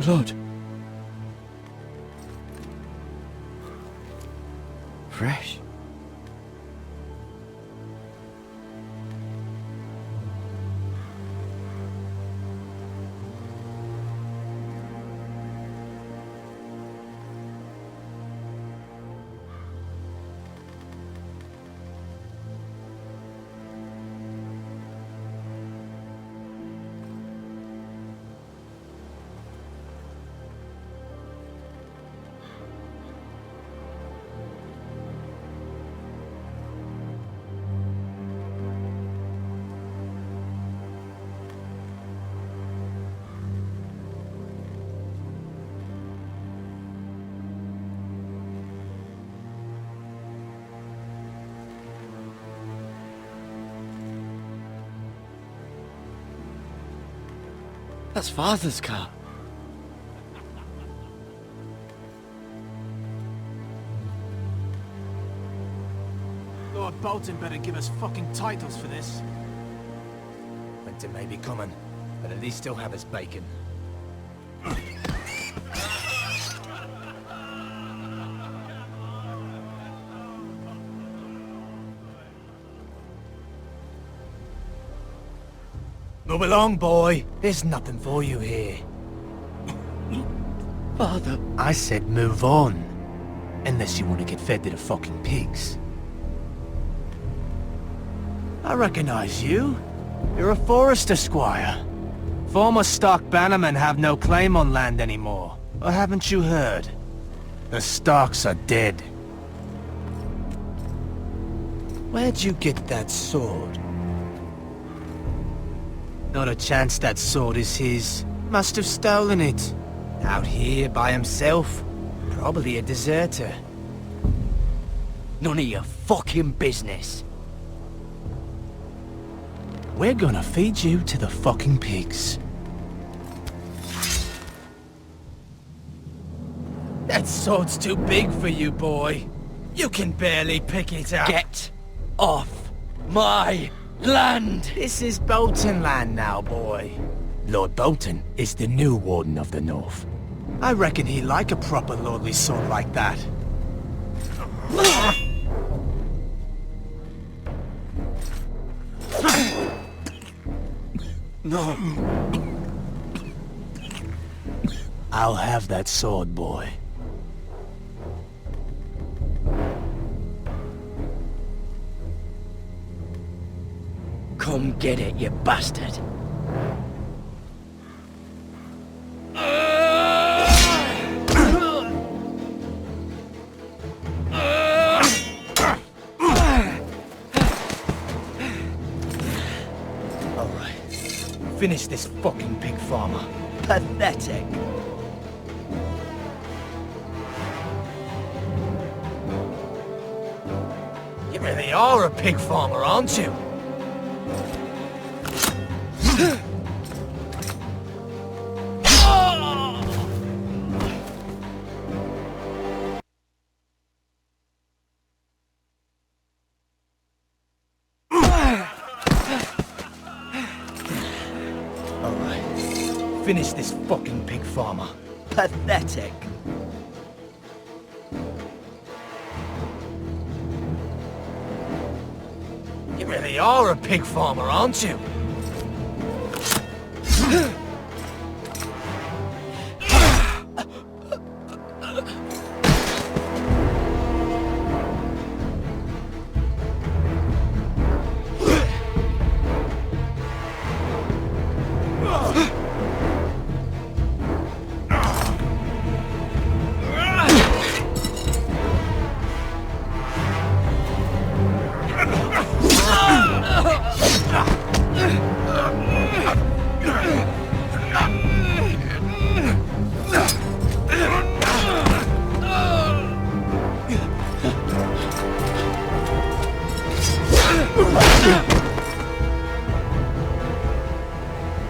blood. Fresh. That's Father's car. Lord Bolton better give us fucking titles for this. Winter may be coming, but at least he'll have his bacon. Move along, boy. There's nothing for you here. Father. I said move on. Unless you want to get fed to the fucking pigs. I recognize you. You're a Forester Squire. Former Stark bannermen have no claim on land anymore. Or haven't you heard? The Starks are dead. Where'd you get that sword? Not a chance that sword is his. Must have stolen it. Out here by himself. Probably a deserter. None of your fucking business. We're gonna feed you to the fucking pigs. That sword's too big for you, boy. You can barely pick it up. Get off my land! This is Bolton land now, boy. Lord Bolton is the new Warden of the North. I reckon he'd like a proper lordly sword like that. No. I'll have that sword, boy. Come get it, you bastard. Finish this fucking pig farmer. Pathetic. You really are a pig farmer, aren't you? Finish this fucking pig farmer. Pathetic. You really are a pig farmer, aren't you?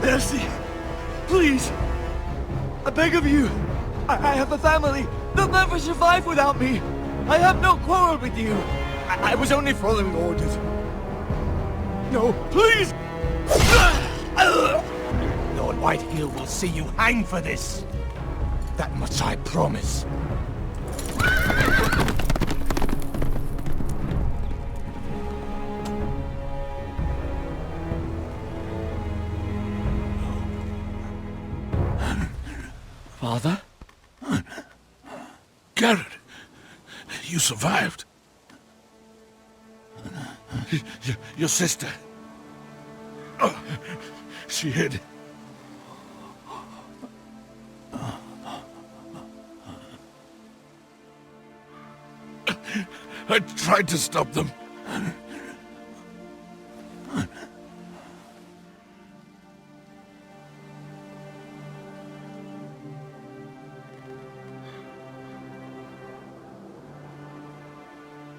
Mercy! Please! I beg of you! I have a family! They'll never survive without me! I have no quarrel with you! I was only following orders. No, please! Lord Whitehill will see you hang for this! That much I promise. Father? Garrett, you survived. Your sister. Oh, she hid. I tried to stop them.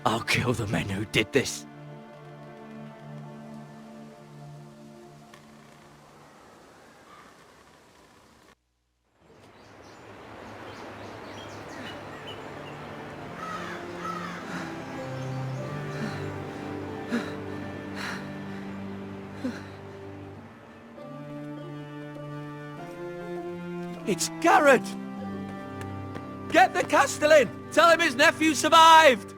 I'll kill the men who did this. It's Garrett! Get the Castellan! Tell him his nephew survived!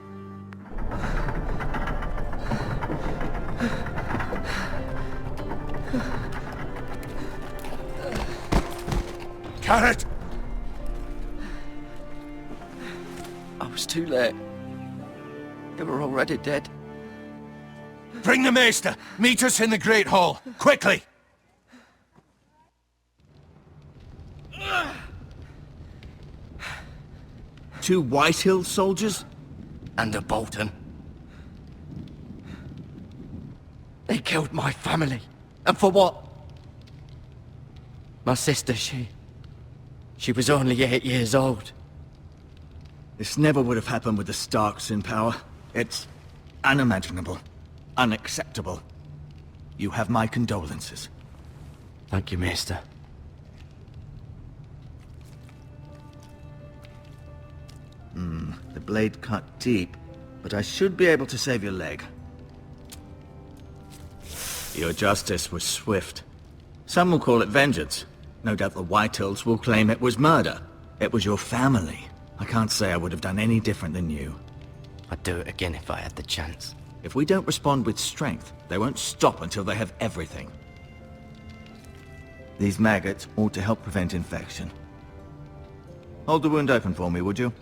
Garrett! I was too late. They were already dead. Bring the Maester! Meet us in the Great Hall! Quickly! Two Whitehill soldiers? And a Bolton. They killed my family. And for what? My sister, she was only 8 years old. This never would have happened with the Starks in power. It's unimaginable. Unacceptable. You have my condolences. Thank you, Maester. The blade cut deep, but I should be able to save your leg. Your justice was swift. Some will call it vengeance. No doubt the Whitehills will claim it was murder. It was your family. I can't say I would have done any different than you. I'd do it again if I had the chance. If we don't respond with strength, they won't stop until they have everything. These maggots ought to help prevent infection. Hold the wound open for me, would you?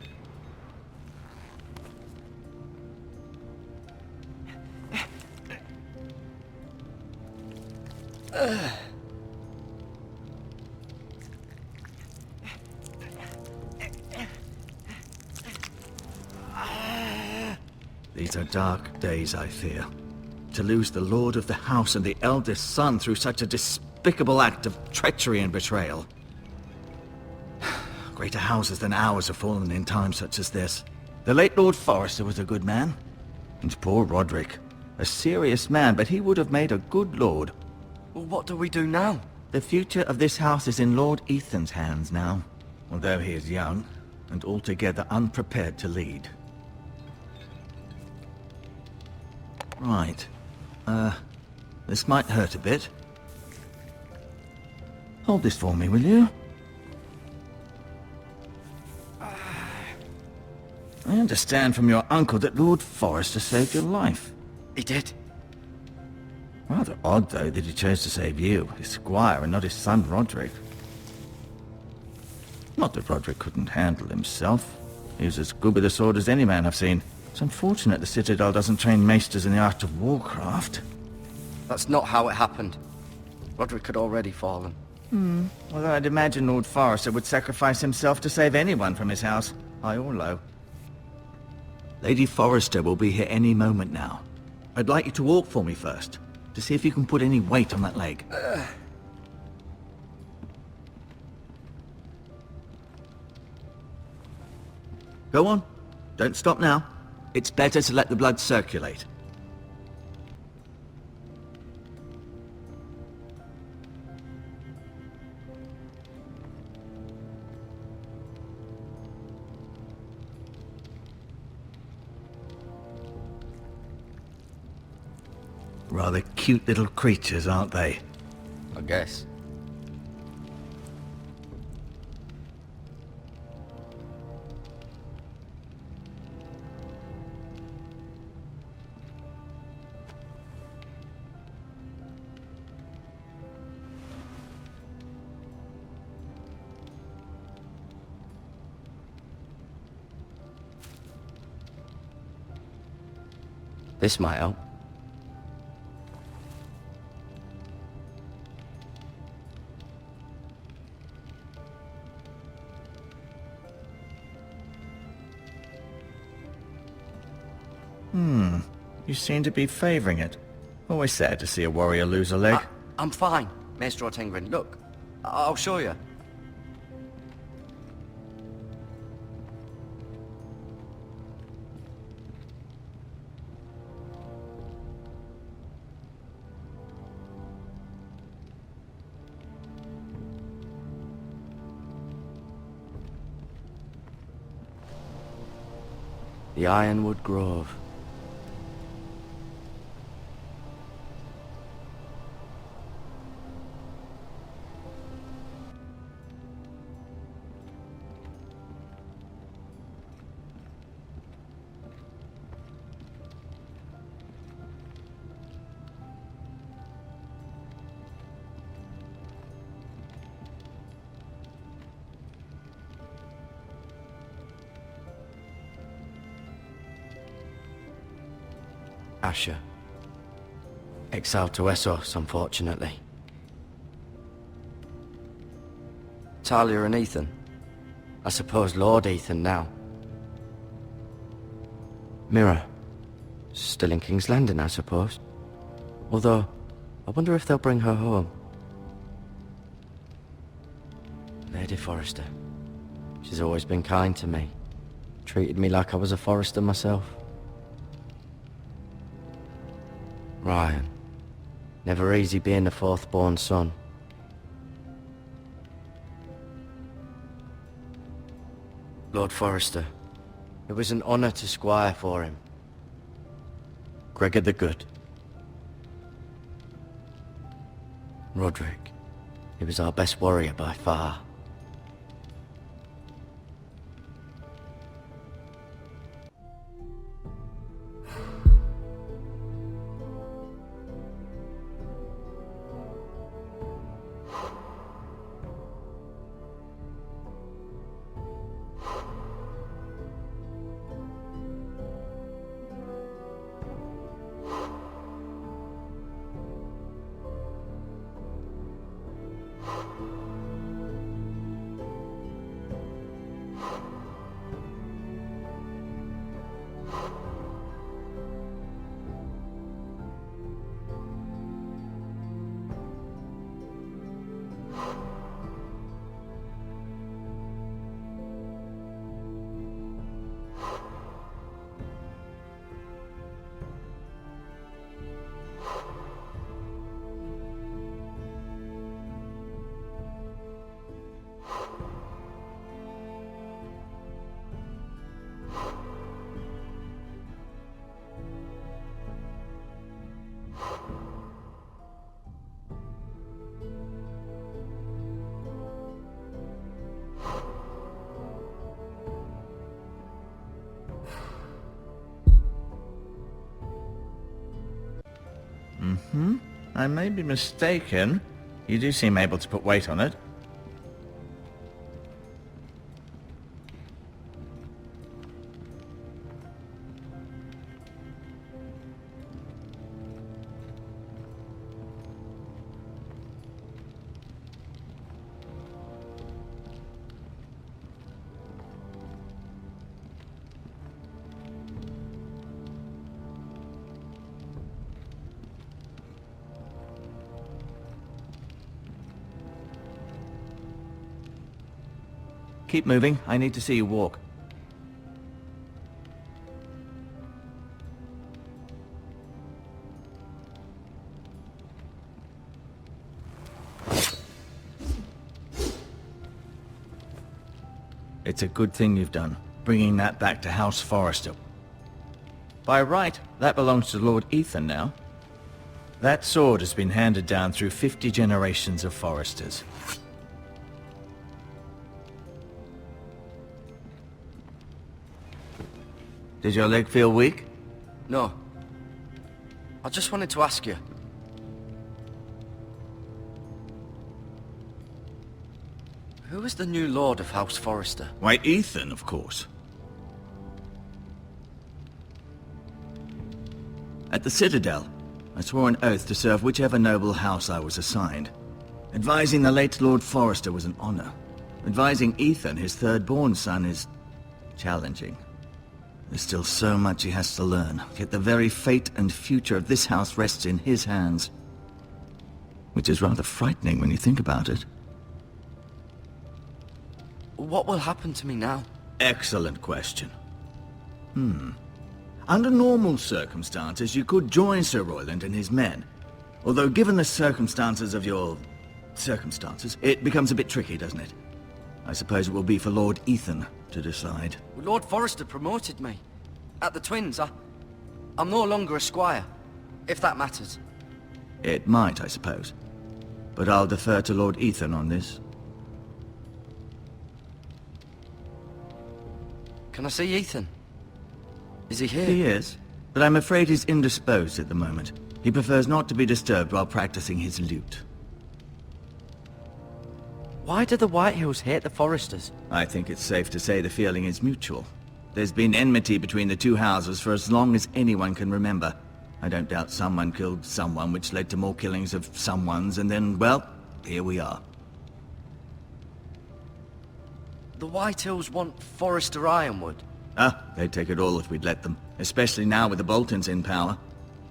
These are dark days, I fear. To lose the lord of the house and the eldest son through such a despicable act of treachery and betrayal. Greater houses than ours have fallen in times such as this. The late Lord Forrester was a good man. And poor Roderick. A serious man, but he would have made a good lord. Well, what do we do now? The future of this house is in Lord Ethan's hands now. Although he is young, and altogether unprepared to lead. Right. This might hurt a bit. Hold this for me, will you? I understand from your uncle that Lord Forrester saved your life. He did. Rather odd, though, that he chose to save you, his squire, and not his son Roderick. Not that Roderick couldn't handle himself. He was as good with a sword as any man I've seen. It's unfortunate the Citadel doesn't train maesters in the art of warcraft. That's not how it happened. Roderick had already fallen. Although I'd imagine Lord Forrester would sacrifice himself to save anyone from his house, high or low. Lady Forrester will be here any moment now. I'd like you to walk for me first, to see if you can put any weight on that leg. Go on. Don't stop now. It's better to let the blood circulate. Rather cute little creatures, aren't they? I guess. This might help. You seem to be favouring it. Always sad to see a warrior lose a leg. I'm fine, Maester Ortengrin. Look, I'll show you. The Ironwood Grove. Asher. Exiled to Essos, unfortunately. Talia and Ethan. I suppose Lord Ethan now. Mira. Still in King's Landing, I suppose. Although, I wonder if they'll bring her home. Lady Forrester. She's always been kind to me. Treated me like I was a Forrester myself. Ryan. Never easy being the fourth-born son. Lord Forrester. It was an honour to squire for him. Gregor the Good. Roderick. He was our best warrior by far. I may be mistaken. You do seem able to put weight on it. Keep moving. I need to see you walk. It's a good thing you've done, bringing that back to House Forrester. By right, that belongs to Lord Ethan now. That sword has been handed down through 50 generations of Forresters. Did your leg feel weak? No. I just wanted to ask you. Who is the new Lord of House Forrester? Why, Ethan, of course. At the Citadel, I swore an oath to serve whichever noble house I was assigned. Advising the late Lord Forrester was an honor. Advising Ethan, his third-born son, is challenging. There's still so much he has to learn, yet the very fate and future of this house rests in his hands. Which is rather frightening when you think about it. What will happen to me now? Excellent question. Under normal circumstances, you could join Sir Royland and his men. Although given the circumstances of your... circumstances, it becomes a bit tricky, doesn't it? I suppose it will be for Lord Ethan to decide. Lord Forrester promoted me. At the Twins, I'm no longer a squire, if that matters. It might, I suppose. But I'll defer to Lord Ethan on this. Can I see Ethan? Is he here? He is, but I'm afraid he's indisposed at the moment. He prefers not to be disturbed while practicing his lute. Why do the Whitehills hate the Forresters? I think it's safe to say the feeling is mutual. There's been enmity between the two houses for as long as anyone can remember. I don't doubt someone killed someone, which led to more killings of someones, and then, well, here we are. The Whitehills want Forrester Ironwood. They'd take it all if we'd let them, especially now with the Boltons in power,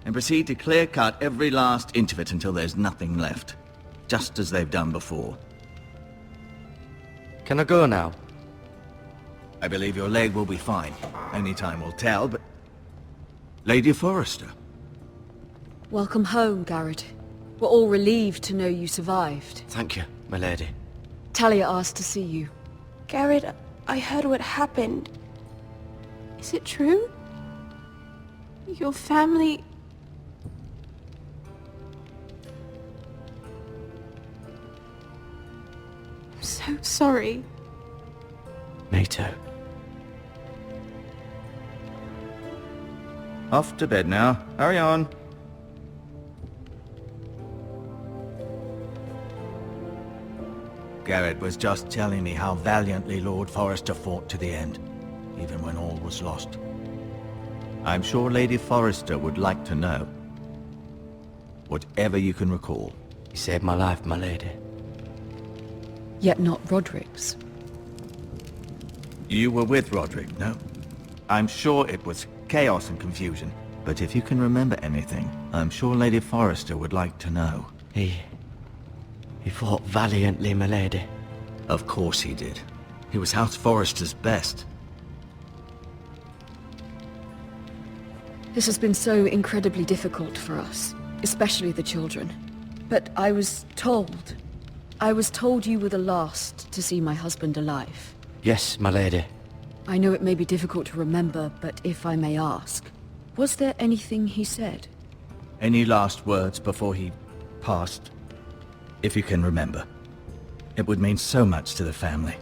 and proceed to clear-cut every last inch of it until there's nothing left, just as they've done before. Can I go now? I believe your leg will be fine. Only time will tell, but... Lady Forrester. Welcome home, Garrett. We're all relieved to know you survived. Thank you, my lady. Talia asked to see you. Garrett, I heard what happened. Is it true? Your family... I'm so sorry. Me too. Off to bed now. Hurry on. Garrett was just telling me how valiantly Lord Forrester fought to the end, even when all was lost. I'm sure Lady Forrester would like to know. Whatever you can recall. You saved my life, my lady. Yet not Roderick's. You were with Roderick, no? I'm sure it was chaos and confusion, but if you can remember anything, I'm sure Lady Forrester would like to know. He fought valiantly, my lady. Of course he did. He was House Forrester's best. This has been so incredibly difficult for us, especially the children. But I was told you were the last to see my husband alive. Yes, my lady. I know it may be difficult to remember, but if I may ask, was there anything he said? Any last words before he passed? If you can remember. It would mean so much to the family.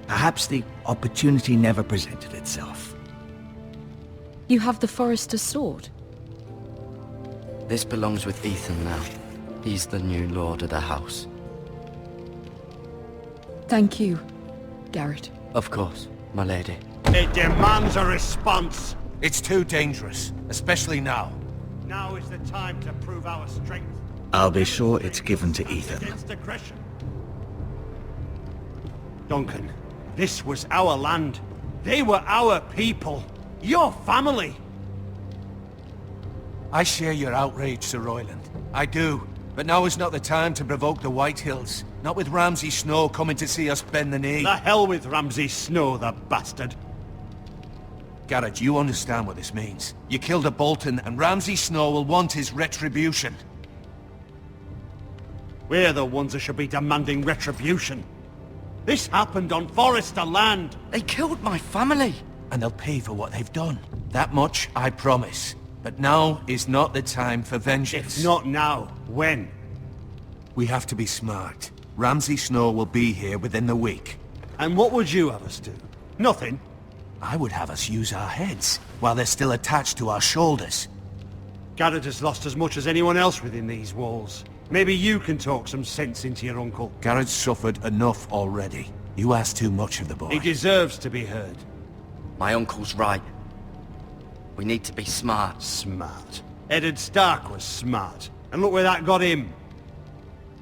Perhaps the opportunity never presented itself. You have the Forrester's sword. This belongs with Ethan now. He's the new lord of the house. Thank you, Garrett. Of course, my lady. It demands a response. It's too dangerous, especially now. Now is the time to prove our strength. I'll be sure it's given to Ethan. Against aggression. Duncan, this was our land. They were our people. Your family. I share your outrage, Sir Royland. I do. But now is not the time to provoke the Whitehills. Not with Ramsay Snow coming to see us bend the knee. The hell with Ramsay Snow, the bastard. Garrett, you understand what this means. You killed a Bolton, and Ramsay Snow will want his retribution. We're the ones that should be demanding retribution. This happened on Forrester land. They killed my family. And they'll pay for what they've done. That much, I promise. But now is not the time for vengeance. It's not now. When? We have to be smart. Ramsay Snow will be here within the week. And what would you have us do? Nothing. I would have us use our heads, while they're still attached to our shoulders. Garrett has lost as much as anyone else within these walls. Maybe you can talk some sense into your uncle. Garrett's suffered enough already. You ask too much of the boy. He deserves to be heard. My uncle's right. We need to be smart. Smart. Eddard Stark was smart. And look where that got him.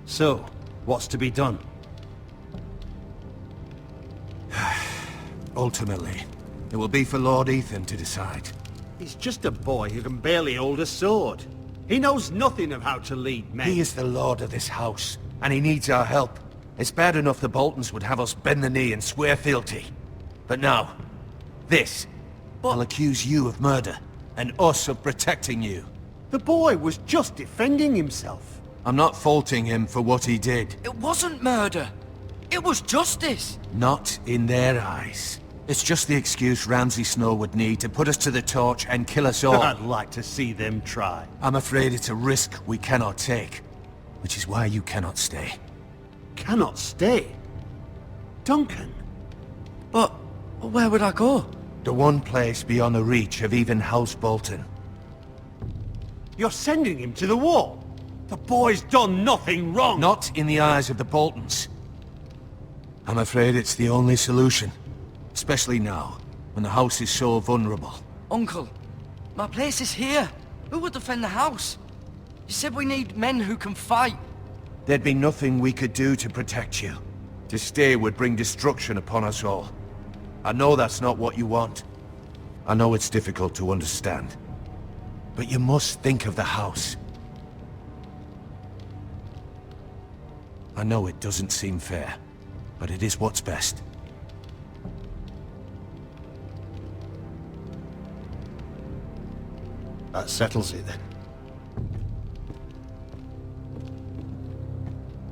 So, what's to be done? Ultimately, it will be for Lord Ethan to decide. He's just a boy who can barely hold a sword. He knows nothing of how to lead men. He is the lord of this house, and he needs our help. It's bad enough the Boltons would have us bend the knee and swear fealty. But now, this. I'll accuse you of murder, and us of protecting you. The boy was just defending himself. I'm not faulting him for what he did. It wasn't murder. It was justice. Not in their eyes. It's just the excuse Ramsay Snow would need to put us to the torch and kill us all. I'd like to see them try. I'm afraid it's a risk we cannot take, which is why you cannot stay. Cannot stay? Duncan? But where would I go? The one place beyond the reach of even House Bolton. You're sending him to the wall? The boy's done nothing wrong! Not in the eyes of the Boltons. I'm afraid it's the only solution. Especially now, when the house is so vulnerable. Uncle, my place is here. Who would defend the house? You said we need men who can fight. There'd be nothing we could do to protect you. To stay would bring destruction upon us all. I know that's not what you want. I know it's difficult to understand. But you must think of the house. I know it doesn't seem fair, but it is what's best. That settles it then.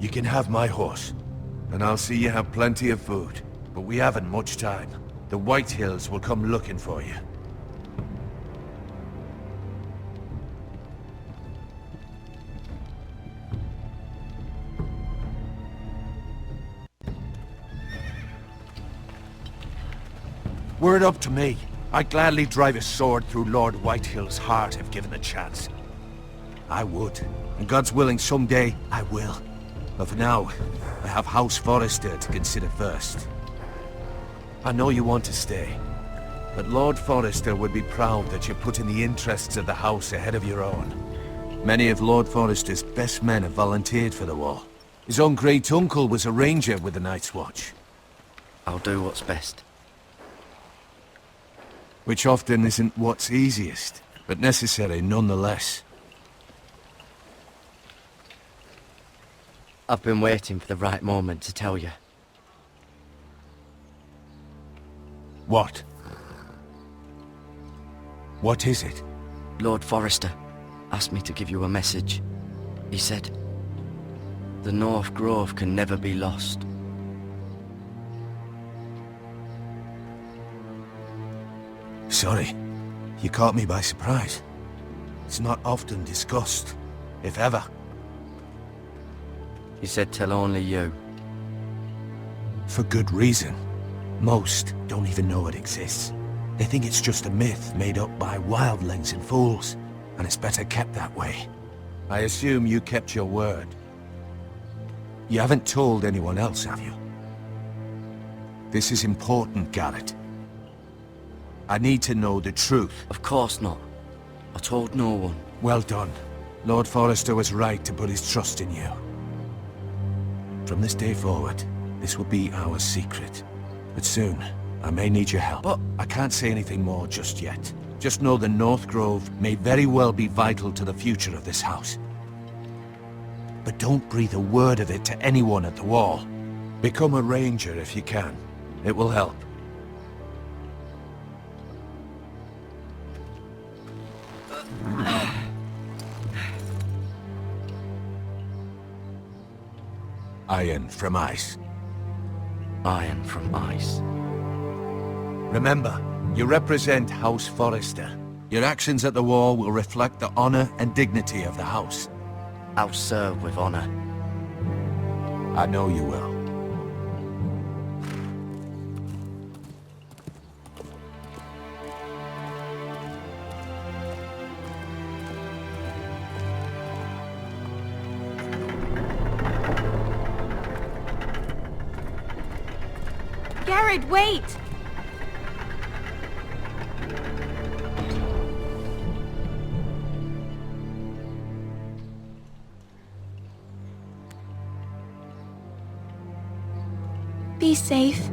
You can have my horse, and I'll see you have plenty of food. But we haven't much time. The White Hills will come looking for you. Were it up to me, I'd gladly drive a sword through Lord Whitehill's heart if given the chance. I would, and God's willing someday I will. But for now, I have House Forrester to consider first. I know you want to stay, but Lord Forrester would be proud that you're putting the interests of the house ahead of your own. Many of Lord Forrester's best men have volunteered for the war. His own great-uncle was a ranger with the Night's Watch. I'll do what's best. Which often isn't what's easiest, but necessary nonetheless. I've been waiting for the right moment to tell you. What? What is it? Lord Forrester asked me to give you a message. He said, the North Grove can never be lost. Sorry, you caught me by surprise. It's not often discussed, if ever. He said tell only you. For good reason. Most don't even know it exists. They think it's just a myth made up by wildlings and fools, and it's better kept that way. I assume you kept your word. You haven't told anyone else, have you? This is important, Garrett. I need to know the truth. Of course not. I told no one. Well done. Lord Forrester was right to put his trust in you. From this day forward, this will be our secret. But soon, I may need your help. But I can't say anything more just yet. Just know the North Grove may very well be vital to the future of this house. But don't breathe a word of it to anyone at the wall. Become a ranger if you can. It will help. Iron from ice. Iron from ice. Remember, you represent House Forrester. Your actions at the war will reflect the honor and dignity of the house. I'll serve with honor. I know you will. Garrett, wait! Be safe.